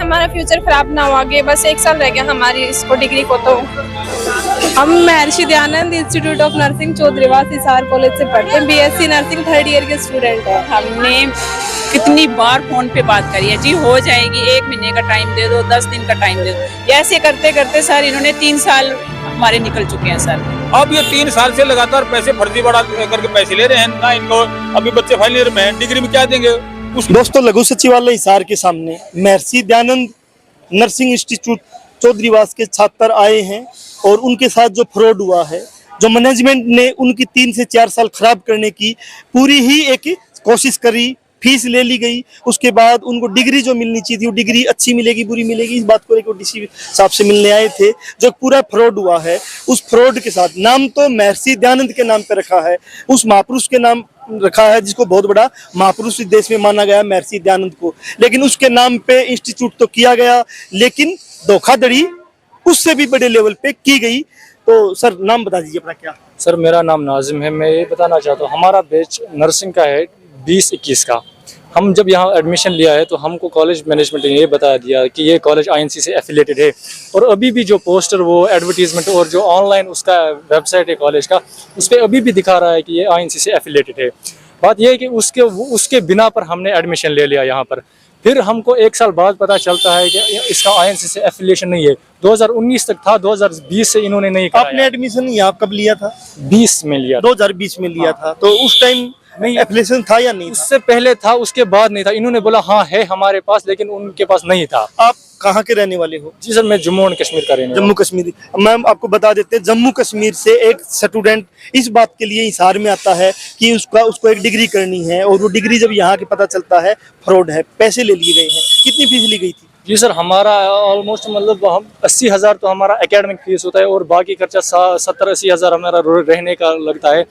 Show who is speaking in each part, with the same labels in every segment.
Speaker 1: हमारा फ्यूचर खराब ना हो आगे, बस 1 साल रह गया हमारी इसको डिग्री को। तो
Speaker 2: हम Maharshi Dayanand institute of nursing Chaudhariwas Hisar college से पढ़ते हैं। बीएससी नर्सिंग 3rd ईयर के स्टूडेंट है।
Speaker 3: हमने कितनी बार फोन पे बात करी है, जी हो जाएगी, 1 महीने का टाइम दे दो, 10 दिन का टाइम दे दो। ऐसे करते करते सर इन्होंने 3 साल हमारे निकल चुके हैं सर।
Speaker 4: अब ये 3 साल से लगातार पैसे फर्जी बढ़ा करके पैसे ले रहे हैं ना। इनको अभी बच्चे फाइनल ईयर में हैं, डिग्री में क्या देंगे?
Speaker 5: दोस्तों, लघु सचिवालय हिसार के सामने महर्षि दयानंद नर्सिंग इंस्टीट्यूट चौधरीवास के छात्र आए हैं और उनके साथ जो फ्रॉड हुआ है, जो मैनेजमेंट ने उनकी 3 से 4 साल खराब करने की पूरी ही एक कोशिश करी, फीस ले ली गई। उसके बाद उनको डिग्री जो मिलनी चाहिए थी, वो डिग्री अच्छी मिलेगी बुरी मिलेगी, इस बात को लेकर डीसी साहब से मिलने आए थे। जो पूरा फ्रॉड हुआ है, उस फ्रॉड के साथ नाम तो महर्षि दयानंद के नाम पर रखा है, उस महापुरुष के नाम रखा है जिसको बहुत बड़ा महापुरुष इस देश में माना गया महर्षि दयानंद को, लेकिन उसके नाम पे इंस्टीट्यूट तो किया गया, लेकिन धोखाधड़ी उससे भी बड़े लेवल पे की गई। तो सर, नाम बता दीजिए अपना। क्या
Speaker 6: सर, मेरा नाम नाजिम है। मैं ये बताना चाहता हूँ, हमारा बैच नर्सिंग का है 20-21 का। हम जब यहाँ एडमिशन लिया है तो हमको कॉलेज मैनेजमेंट ने ये बता दिया कि ये कॉलेज आईएनसी से एफिलेटेड है, और अभी भी जो पोस्टर, वो एडवर्टीजमेंट और जो ऑनलाइन उसका वेबसाइट है कॉलेज का, उस पर अभी भी दिखा रहा है कि ये आईएनसी से एफिलेटेड है। बात यह है कि उसके बिना पर हमने एडमिशन ले लिया यहाँ पर। फिर हमको 1 साल बाद पता चलता है कि इसका आईएनसी से एफिलिएशन नहीं है। 2019 तक था, 2020 से इन्होंने नहीं कराया।
Speaker 5: आपने एडमिशन यहाँ कब लिया था?
Speaker 6: 20 में लिया।
Speaker 5: 2020 में लिया था। तो उस टाइम नहीं एफिलिएशन था या नहीं?
Speaker 6: उससे पहले था, उसके बाद नहीं था। इन्होंने बोला हाँ है हमारे पास, लेकिन उनके पास नहीं था।
Speaker 5: आप कहाँ के रहने वाले हो?
Speaker 6: जी सर, मैं जम्मू एंड कश्मीर का रहने वाला हूं।
Speaker 5: जम्मू कश्मीर। मैम, आपको बता देते हैं, जम्मू कश्मीर से एक स्टूडेंट इस बात के लिए हिसार में आता है कि उसको एक डिग्री करनी है, और वो डिग्री जब यहाँ के पता चलता है फ्रॉड है, पैसे ले लिए गए हैं। कितनी फीस ली गई थी?
Speaker 6: जी सर, हमारा ऑलमोस्ट मतलब हम 80,000 तो हमारा एकेडमिक फीस होता है, और बाकी खर्चा 70-80 हज़ार हमारा रहने का लगता है।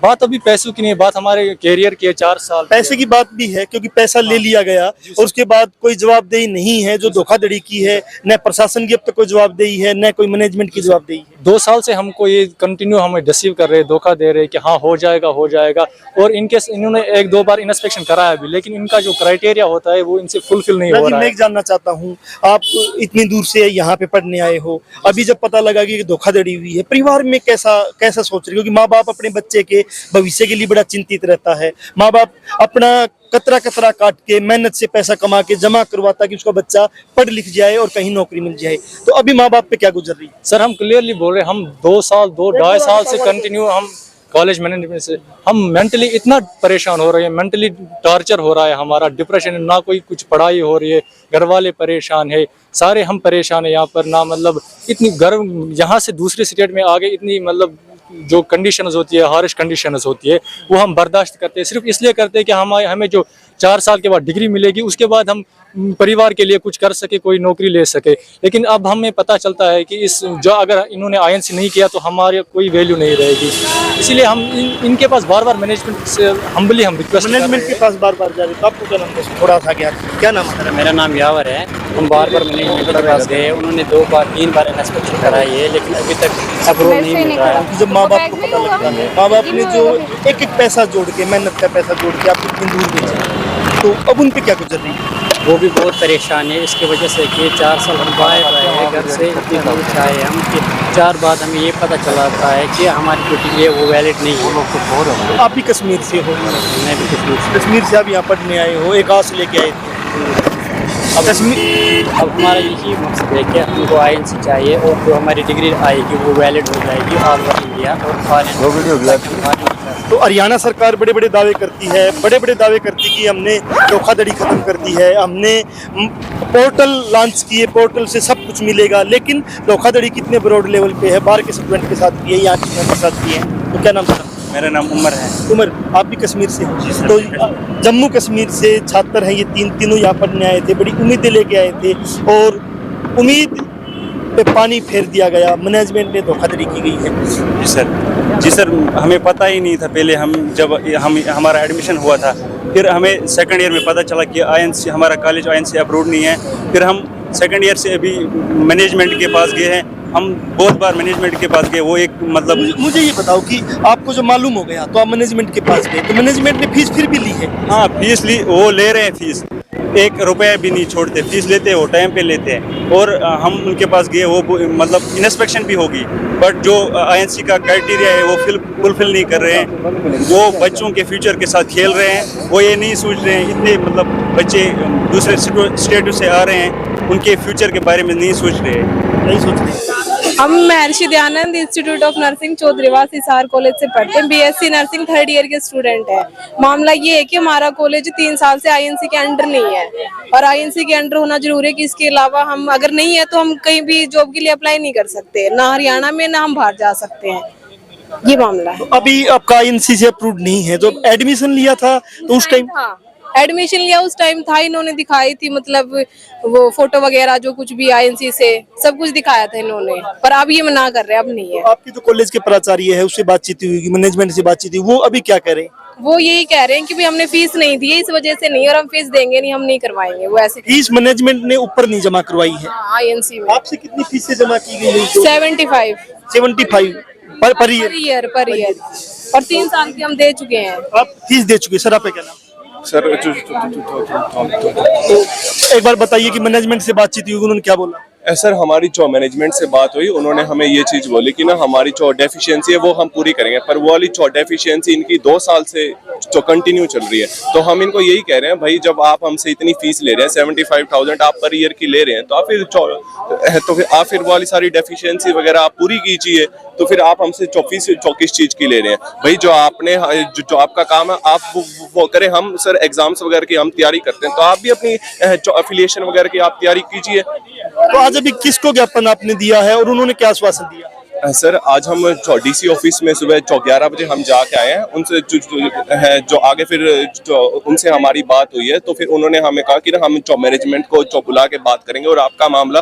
Speaker 6: बात अभी पैसों की नहीं, बात हमारे कैरियर की है। 4 साल
Speaker 5: पैसे की बात भी है, क्योंकि पैसा ले लिया गया और उसके बाद कोई जवाबदेही नहीं है। जो धोखाधड़ी की है, न प्रशासन की अब तक कोई जवाबदेही है, न कोई मैनेजमेंट की जवाबदेही है।
Speaker 6: 2 साल से हमको ये कंटिन्यू हमें डिसीव कर रहे हैं, धोखा दे रहे हैं कि हाँ हो जाएगा हो जाएगा। और इनके इन्होंने 1-2 बार इंस्पेक्शन कराया भी, लेकिन इनका जो क्राइटेरिया होता है वो इनसे फुलफिल नहीं हो रहा है।
Speaker 5: मैं जानना चाहता हूँ, आप इतनी दूर से यहाँ पे पढ़ने आए हो, अभी जब पता लगा कि धोखाधड़ी हुई है, परिवार में कैसा सोच रहे? क्योंकि माँ बाप अपने बच्चे के भविष्य के लिए बड़ा चिंतित रहता है। माँ बाप अपना कतरा कतरा काट के मेहनत से पैसा कमा के जमा करवाता कि उसका बच्चा पढ़ लिख जाए और कहीं नौकरी मिल जाए। तो अभी माँ बाप पे क्या गुजर रही है?
Speaker 6: सर, हम क्लियरली बोल रहे हैं, हम 2-2.5 साल से कंटिन्यू हम कॉलेज मैनेजमेंट से हम मेंटली इतना परेशान हो रहे हैं, मेंटली टॉर्चर हो रहा है हमारा, डिप्रेशन, ना कोई कुछ पढ़ाई हो रही है, घर वाले परेशान है, सारे हम परेशान है यहाँ पर। ना मतलब इतनी गर्म, यहाँ से दूसरे स्टेट में आगे इतनी मतलब जो कंडीशंस होती है, हारिश कंडीशंस होती है, वो हम बर्दाश्त करते हैं। सिर्फ इसलिए करते हैं कि हमें जो 4 साल के बाद डिग्री मिलेगी, उसके बाद हम परिवार के लिए कुछ कर सके, कोई नौकरी ले सके। लेकिन अब हमें पता चलता है कि जो अगर इन्होंने आईएनसी नहीं किया तो हमारे कोई वैल्यू नहीं रहेगी। इसीलिए हम इनके पास बार-बार मैनेजमेंट से हम्बली हम रिक्वेस्ट
Speaker 5: मैनेजमेंट के पास बार-बार जा रहे। तो आपको क्या नाम है? थोड़ा सा क्या नाम है?
Speaker 7: मेरा नाम यावर है। हम बार-बार मैनेजमेंट के पास गए, उन्होंने 3 बार इंस्पेक्शन कराई है, लेकिन अभी तक अप्रूवल नहीं मिल रहा है।
Speaker 5: जब माँ बाप को पता लगता है, माँ बाप ने जो एक पैसा जोड़ के, मेहनत का पैसा जोड़ के आपको इतनी दूर भेजा, तो अब उन पे क्या गुजर रही है?
Speaker 7: वो भी बहुत परेशान है इसकी वजह से कि 4 साल हम बाहर रहे हैं घर से, इतनी दूर से आए हम कि 4 बाद हमें ये पता चलाता है कि हमारी जो डिग्री है वो वैलिड नहीं है।
Speaker 5: आप भी कश्मीर से हो?
Speaker 7: मैं भी
Speaker 5: कश्मीर से आप यहाँ पढ़ने आए हो, एक आस लेके आए थे।
Speaker 7: अब हमारा यही मकसद है कि हमको आईएनसी चाहिए, और जो हमारी डिग्री आएगी वो वैलिड हो जाएगी ऑल ओवर इंडिया और फॉरेन।
Speaker 5: तो हरियाणा सरकार बड़े बड़े दावे करती है, कि हमने धोखाधड़ी खत्म कर दी है, हमने पोर्टल लॉन्च किए, पोर्टल से सब कुछ मिलेगा, लेकिन धोखाधड़ी कितने ब्रॉड लेवल पे है? बाहर के स्टूडेंट के साथ की है, यहाँ के स्टूडेंट के साथ की है। तो क्या नाम था?
Speaker 4: मेरा नाम उमर है।
Speaker 5: उमर, आप भी कश्मीर से हो? तो जम्मू कश्मीर से छात्र हैं ये तीनों यहाँ पढ़ने आए थे, बड़ी उम्मीदें लेके आए थे, और उम्मीद पे पानी फेर दिया गया, मैनेजमेंट ने धोखाधड़ी की गई है।
Speaker 4: जी सर, हमें पता ही नहीं था पहले। जब हमारा एडमिशन हुआ था, फिर हमें 2nd ईयर में पता चला कि आईएनसी, हमारा कॉलेज आईएनसी अप्रूव्ड नहीं है। फिर हम 2nd ईयर से अभी मैनेजमेंट के पास गए हैं। हम बहुत बार मैनेजमेंट के पास गए, वो एक मतलब
Speaker 5: मुझे ये बताओ कि आपको जो मालूम हो गया तो आप मैनेजमेंट के पास गए, तो मैनेजमेंट ने फीस फिर भी ली है?
Speaker 4: हाँ, फीस ली, वो ले रहे हैं फीस, एक रुपया भी नहीं छोड़ते, फीस लेते हैं वो टाइम पे लेते हैं। और हम उनके पास गए, वो मतलब इंस्पेक्शन भी होगी, बट जो आईएनसी का क्राइटेरिया है वो फुलफिल नहीं कर रहे हैं। वो बच्चों के फ्यूचर के साथ खेल रहे हैं, वो ये नहीं सोच रहे हैं। इतने मतलब बच्चे दूसरे स्टेट से आ रहे हैं, उनके फ्यूचर के बारे में नहीं सोच रहे।
Speaker 2: हम Maharshi Dayanand institute of nursing Chaudhariwas Hisar college से पढ़ते हैं। बीएससी नर्सिंग 3rd ईयर के स्टूडेंट है। मामला ये है कि हमारा कॉलेज 3 साल से आईएनसी के अंडर नहीं है, और आईएनसी के अंडर होना जरूरी है कि इसके अलावा हम अगर नहीं है तो हम कहीं भी जॉब के लिए अप्लाई नहीं कर सकते, ना हरियाणा में ना हम बाहर जा सकते हैं। ये मामला है।
Speaker 5: अभी आपका आईएनसी से अप्रूव नहीं है, तो एडमिशन लिया था तो उस टाइम
Speaker 2: एडमिशन लिया उस टाइम था, इन्होंने दिखाई थी मतलब वो फोटो वगैरह जो कुछ भी आईएनसी से सब कुछ दिखाया था इन्होंने, पर अब ये मना कर रहे हैं, अब नहीं है।
Speaker 5: आपकी जो कॉलेज के प्राचार्य है उससे बातचीत हुई, मैनेजमेंट से बातचीत हुई, वो अभी क्या कह रहे हैं?
Speaker 2: वो यही कह रहे हैं कि भाई हमने फीस नहीं दी है, इस वजह से नहीं, और हम फीस देंगे नहीं, हम नहीं करवाएंगे। वो ऐसे
Speaker 5: फीस मैनेजमेंट ने ऊपर नहीं जमा करवाई है।
Speaker 2: आईएनसी में
Speaker 5: आपसे कितनी फीस से जमा की गई है?
Speaker 2: 75
Speaker 5: पर ईयर।
Speaker 2: और 3 साल की हम दे चुके हैं।
Speaker 5: आप फीस दे चुके, सर आपका क्या नाम?
Speaker 8: सर
Speaker 5: एक बार बताइए कि मैनेजमेंट से बातचीत हुई, उन्होंने क्या बोला?
Speaker 8: सर हमारी जो मैनेजमेंट से बात हुई, उन्होंने हमें ये चीज़ बोली कि ना हमारी जो डेफिशिएंसी है वो हम पूरी करेंगे, पर वो वाली जो डेफिशिएंसी इनकी 2 साल से जो कंटिन्यू चल रही है। तो हम इनको यही कह रहे हैं, भाई जब आप हमसे इतनी फीस ले रहे हैं 75,000 आप पर ईयर की ले रहे हैं, तो आप फिर वो वाली सारी डेफिशिएंसी वगैरह आप पूरी कीजिए। तो फिर आप हमसे फीस किस चीज़ की ले रहे हैं? भाई जो आपने जो आपका काम है आप वो करें। हम सर एग्जाम्स वगैरह की हम तैयारी करते हैं, तो आप भी अपनी जो एफिलिएशन वगैरह की आप तैयारी कीजिए।
Speaker 5: तो आज अभी किसको ज्ञापन आपने दिया है और उन्होंने क्या आश्वासन दिया?
Speaker 8: सर आज हम डीसी ऑफिस में सुबह 11 बजे हम जाके आए हैं। उनसे जो आगे फिर जो उनसे हमारी बात हुई है, तो फिर उन्होंने हमें कहा कि ना हम मैनेजमेंट को बुला के बात करेंगे और आपका मामला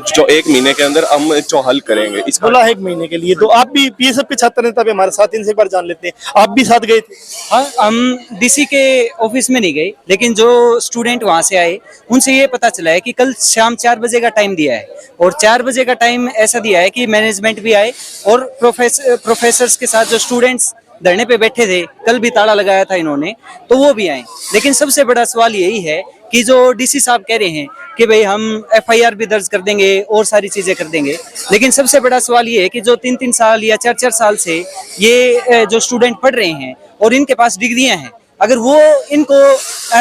Speaker 8: जो 1 महीने के अंदर हम जो हल करेंगे। इस
Speaker 5: बोला है 1 महीने के लिए। तो आप भी पीएसएफ के छात्र नेता भी हमारे साथ, इनसे एक बार जान लेते हैं, आप भी साथ गए थे?
Speaker 9: हाँ, हम डीसी के ऑफिस में नहीं गए, लेकिन जो स्टूडेंट वहाँ से आए उनसे ये पता चला है कि कल शाम 4 बजे का टाइम दिया है, और 4 बजे का टाइम ऐसा दिया है कि मैनेजमेंट भी आए और प्रोफेसर्स के साथ जो स्टूडेंट्स धरने पे बैठे थे, कल भी ताला लगाया था इन्होंने, तो वो भी आए। लेकिन सबसे बड़ा सवाल यही है कि जो डीसी साहब कह रहे हैं कि भाई हम एफआईआर भी दर्ज कर देंगे और सारी चीजें कर देंगे, लेकिन सबसे बड़ा सवाल ये है कि जो 3-3 साल या 4-4 साल से ये जो स्टूडेंट पढ़ रहे हैं और इनके पास डिग्रियां हैं, अगर वो इनको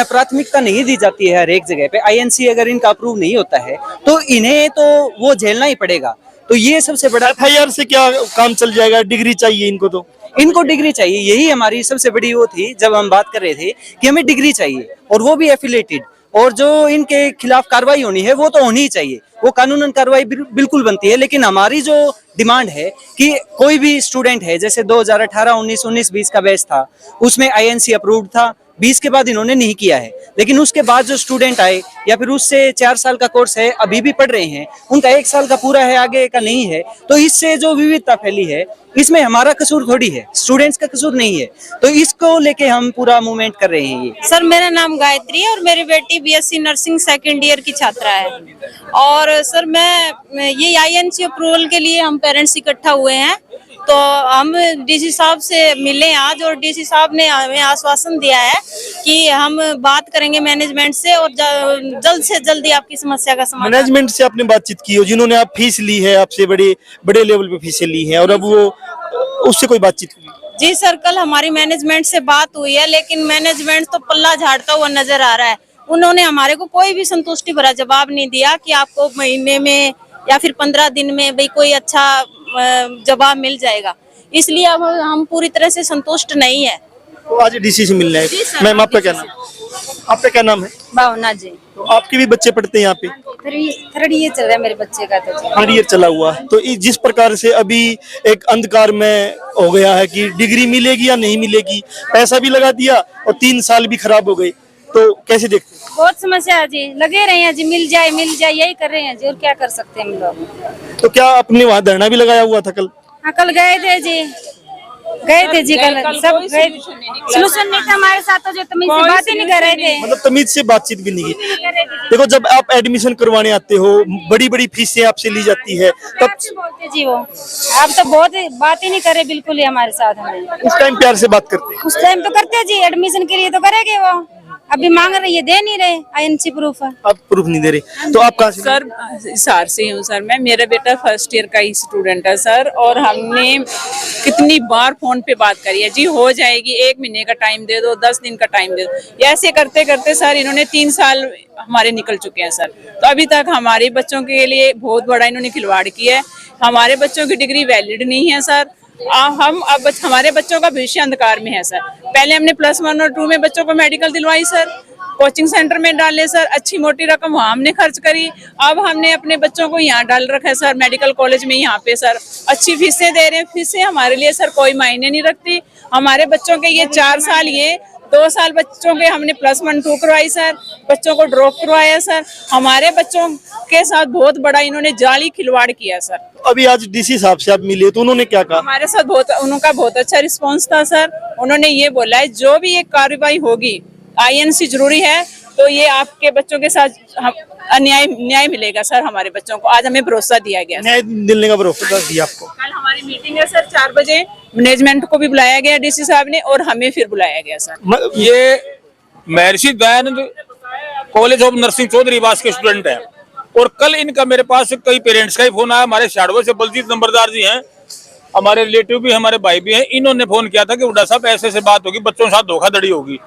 Speaker 9: प्राथमिकता नहीं दी जाती है हर एक जगह पे, आईएनसी अगर इनका अप्रूव नहीं होता है, तो इन्हें तो वो झेलना ही पड़ेगा। तो ये सबसे बड़ा
Speaker 5: एफआईआर से क्या काम चल जाएगा? डिग्री चाहिए इनको, तो
Speaker 9: इनको डिग्री चाहिए। यही हमारी सबसे बड़ी वो थी जब हम बात कर रहे थे कि हमें डिग्री चाहिए, और वो भी एफिलेटेड, और जो इनके खिलाफ कार्रवाई होनी है वो तो होनी ही चाहिए, वो कानूनन कार्रवाई बिल्कुल बनती है। लेकिन हमारी जो डिमांड है कि कोई भी स्टूडेंट है, जैसे 2018, 19, 20 का बैच था, उसमें आईएनसी अप्रूव्ड था, 20 के बाद इन्होंने नहीं किया है। लेकिन उसके बाद जो स्टूडेंट आए या फिर उससे 4 साल का कोर्स है, अभी भी पढ़ रहे हैं, उनका 1 साल का पूरा है, आगे का नहीं है, तो इससे जो विविधता फैली है, इसमें हमारा कसूर थोड़ी है, स्टूडेंट्स का कसूर नहीं है। तो इसको लेके हम पूरा मूवमेंट कर रहे हैं। ये
Speaker 10: सर मेरा नाम गायत्री है और मेरी बेटी बीएससी नर्सिंग 2nd ईयर की छात्रा है। और सर मैं ये आईएनसी अप्रूवल के लिए हम पेरेंट्स इकट्ठा हुए हैं, तो हम डीसी साहब से मिले आज, और डीसी साहब ने हमें आश्वासन दिया है कि हम बात करेंगे मैनेजमेंट से और जल्द से जल्दी आपकी समस्या का समाधान।
Speaker 5: मैनेजमेंट से आपने बातचीत की हो, जिन्होंने आप फीस ली है, आपसे बड़े लेवल पे फीसें ली हैं, और अब वो उससे कोई बातचीत हुई?
Speaker 10: जी सर, कल हमारी मैनेजमेंट से बात हुई है, लेकिन मैनेजमेंट तो पल्ला झाड़ता हुआ नजर आ रहा है। उन्होंने हमारे को कोई भी संतुष्टि भरा जवाब नहीं दिया कि आपको महीने में या फिर 15 दिन में भाई कोई अच्छा जवाब मिल जाएगा। इसलिए अब हम पूरी तरह से संतुष्ट नहीं है।
Speaker 5: तो आज डीसी से मिलना है। मैम आपका क्या नाम? आपका क्या नाम है?
Speaker 10: भावना जी।
Speaker 5: तो आपके भी बच्चे पढ़ते हैं यहाँ पे?
Speaker 10: 3rd ईयर चल रहा है मेरे बच्चे का। तो
Speaker 5: 3rd ईयर चला हुआ है। तो जिस प्रकार से अभी एक अंधकार में हो गया है कि डिग्री मिलेगी या नहीं मिलेगी, पैसा भी लगा दिया और 3 साल भी खराब हो गए, तो कैसे देखते हैं?
Speaker 10: बहुत समस्या है जी, लगे रहे हैं जी, मिल जाए यही कर रहे हैं जी, और क्या कर सकते हैं हम लोग।
Speaker 5: तो क्या आपने वहाँ धरना भी लगाया हुआ था कल?
Speaker 10: हाँ कल गए थे जी, कल सब गए, सोल्यूशन नहीं था हमारे साथ, तो जो तमीज से बात ही नहीं कर रहे थे,
Speaker 5: मतलब तमीज से बातचीत भी नहीं की। देखो, जब आप एडमिशन करवाने आते हो, बड़ी बड़ी फीसें आपसे ली जाती है, तब
Speaker 10: बोलते जी वो आप तो बहुत बात ही नहीं करे बिल्कुल ही हमारे साथ। हमें
Speaker 5: उस टाइम प्यार से बात करते हैं।
Speaker 10: उस टाइम तो करते जी, एडमिशन के लिए तो करेंगे वो, अभी मांग रही है, दे नहीं रहे आईएनसी प्रूफ।
Speaker 5: आप प्रूफ नहीं दे रहे, तो आप कहाँ से?
Speaker 3: सर हिसार से हूँ सर मैं, मेरा बेटा फर्स्ट ईयर का ही स्टूडेंट है सर, और हमने कितनी बार फोन पे बात करी है जी, हो जाएगी, 1 महीने का टाइम दे दो, 10 दिन का टाइम दे दो, ऐसे करते करते सर इन्होंने 3 साल हमारे निकल चुके हैं सर। तो अभी तक हमारे बच्चों के लिए बहुत बड़ा इन्होंने खिलवाड़ किया है। हमारे बच्चों की डिग्री वैलिड नहीं है सर। हम अब हमारे बच्चों का भविष्य अंधकार में है सर। पहले हमने +1 और 2 में बच्चों को मेडिकल दिलवाई सर, कोचिंग सेंटर में डाले सर, अच्छी मोटी रकम वहाँ हमने खर्च करी। अब हमने अपने बच्चों को यहाँ डाल रखा है सर, मेडिकल कॉलेज में, यहाँ पे सर अच्छी फीसें दे रहे हैं। फीसें हमारे लिए सर कोई मायने नहीं रखती। हमारे बच्चों के ये 4 साल, ये 2 साल बच्चों के हमने +1 2 करवाई सर, बच्चों को ड्रॉप करवाया सर। हमारे बच्चों के साथ बहुत बड़ा इन्होंने जाली खिलवाड़ किया सर।
Speaker 5: अभी आज डीसी साहब से आप मिले तो उन्होंने क्या कहा?
Speaker 3: हमारे साथ उनका बहुत अच्छा रिस्पॉन्स था सर। उन्होंने ये बोला है जो भी ये कार्रवाई होगी, आईएनसी जरूरी है, तो ये आपके बच्चों के साथ न्याय मिलेगा सर। हमारे बच्चों को आज हमें भरोसा दिया गया,
Speaker 5: न्याय दिलने का भरोसा दिया आपको।
Speaker 3: कल हमारी मीटिंग है सर 4 बजे, मैनेजमेंट को भी बुलाया गया डीसी साहब ने, और हमें फिर बुलाया गया सर।
Speaker 11: ये Maharshi Dayanand college of nursing Chaudhariwas के स्टूडेंट हैं, और कल इनका मेरे पास कई पेरेंट्स का ही फोन आया। हमारे शाड़वा से बलजीत नंबरदार जी हैं, हमारे रिलेटिव भी, हमारे भाई भी हैं। इन्होंने फोन किया था कि उड़ा साहब ऐसे बात होगी, बच्चों के साथ धोखाधड़ी होगी।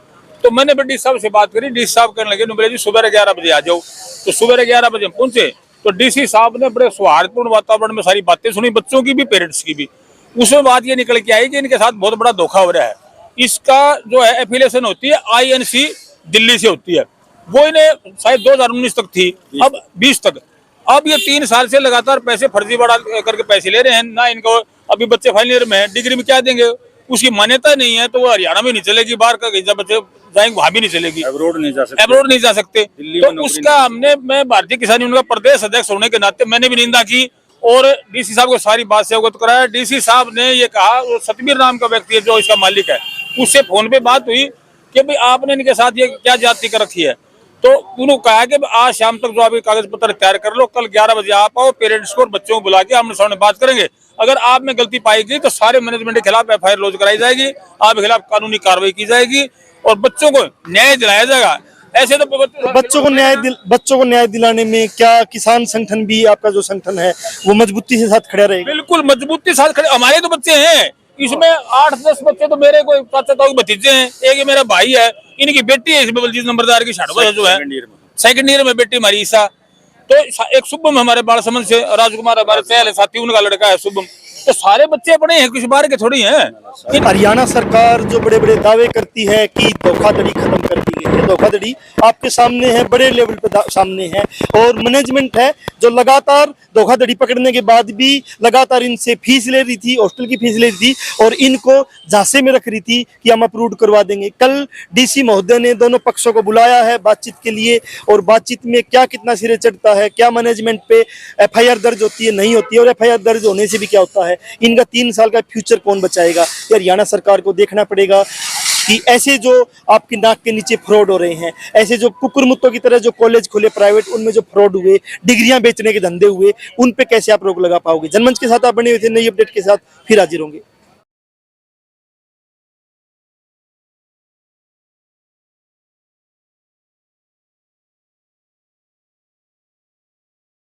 Speaker 11: तो मैंने डी साहब से बात करी, डी साहब कहने लगे बोले जी सुबह 11 बजे आ जाओ। तो सुबह 11 बजे पहुंचे, तो डीसी साहब ने बड़े सौहार्दपूर्ण वातावरण में सारी बातें सुनी, बच्चों की भी, पेरेंट्स की भी। उसमें बात ये निकल के आई कि इनके साथ बहुत बड़ा धोखा हो रहा है। इसका जो है एफिलिएशन होती है आईएनसी दिल्ली से होती है, वो इन्हें शायद 2019 तक थी, अब 20 तक। अब ये 3 साल से लगातार पैसे फर्जी बढ़ा करके पैसे ले रहे हैं ना। इनको अभी बच्चे फाइनल ईयर में है, डिग्री में क्या देंगे, उसकी मान्यता नहीं है, तो वो हरियाणा में नहीं चलेगी, बाहर का जब बच्चे जाएंगे वहां भी नहीं चलेगी,
Speaker 4: अब्रोड नहीं जा सकते,
Speaker 11: अब्रोड नहीं जा सकते। तो उसका मैं भारतीय किसान यूनियन का प्रदेश अध्यक्ष होने के नाते मैंने भी निंदा की, और डीसी साहब को सारी बात से अवगत कराया। डीसी साहब ने ये कहा, वो सतबीर नाम का व्यक्ति है जो इसका मालिक है, उससे फोन पे बात हुई कि भाई आपने इनके साथ ये क्या जाति कर रखी है। तो उन्होंने कहा कि आज शाम तक जो आप कागज पत्र तैयार कर लो, कल 11 बजे आप आओ, पेरेंट्स को और बच्चों को बुला के आमने सामने बात करेंगे। अगर आप में गलती पाई गई तो सारे मैनेजमेंट के खिलाफ एफआईआर लॉन्च कराई जाएगी, आपके खिलाफ कानूनी कार्रवाई की जाएगी और बच्चों को न्याय दिलाया जाएगा। ऐसे तो
Speaker 5: बच्चों को न्याय दिलाने में क्या किसान संगठन भी, आपका जो संगठन है वो मजबूती से साथ खड़ा रहेगा?
Speaker 11: बिल्कुल मजबूती साथ खड़े। हमारे तो बच्चे हैं इसमें 8-10 बच्चे तो मेरे कोई चाचा ताऊ भतीजे हैं, एक ये मेरा भाई है, इनकी बेटी है इसमें बलजीत नंबरदार की शाड़वा जो है 2nd ईयर में बेटी हमारी ईसा। तो एक शुभम हमारे बालसमंद से, राजकुमार हमारे सैल साथी, उनका लड़का है शुभम। तो सारे बच्चे अपने हैं, किसी बार के थोड़ी हैं।
Speaker 5: हरियाणा सरकार जो बड़े बड़े दावे करती है कि धोखाधड़ी खत्म कर दी गई है, धोखाधड़ी आपके सामने है, बड़े लेवल पे सामने है, और मैनेजमेंट है जो लगातार धोखाधड़ी पकड़ने के बाद भी लगातार इनसे फीस ले रही थी, हॉस्टल की फीस ले रही थी, और इनको झांसे में रख रही थी कि हम अप्रूव करवा देंगे। कल डीसी महोदय ने दोनों पक्षों को बुलाया है बातचीत के लिए, और बातचीत में क्या कितना सिरे चढ़ता है, क्या मैनेजमेंट पे एफआईआर दर्ज होती है, नहीं होती है, और एफआईआर दर्ज होने से भी क्या होता है, इनका 3 साल का फ्यूचर कौन बचाएगा। ये हरियाणा सरकार को देखना पड़ेगा कि ऐसे जो आपकी नाक के नीचे फ्रॉड हो रहे हैं, ऐसे जो कुकुर मुत्तों की तरह जो कॉलेज खुले प्राइवेट, उनमें जो फ्रॉड हुए, डिग्रियां बेचने के धंधे हुए, उन पे कैसे आप रोक लगा पाओगे। जनमंच के साथ आप बने हुए थे, नई अपडेट के साथ फिर हाजिर होंगे।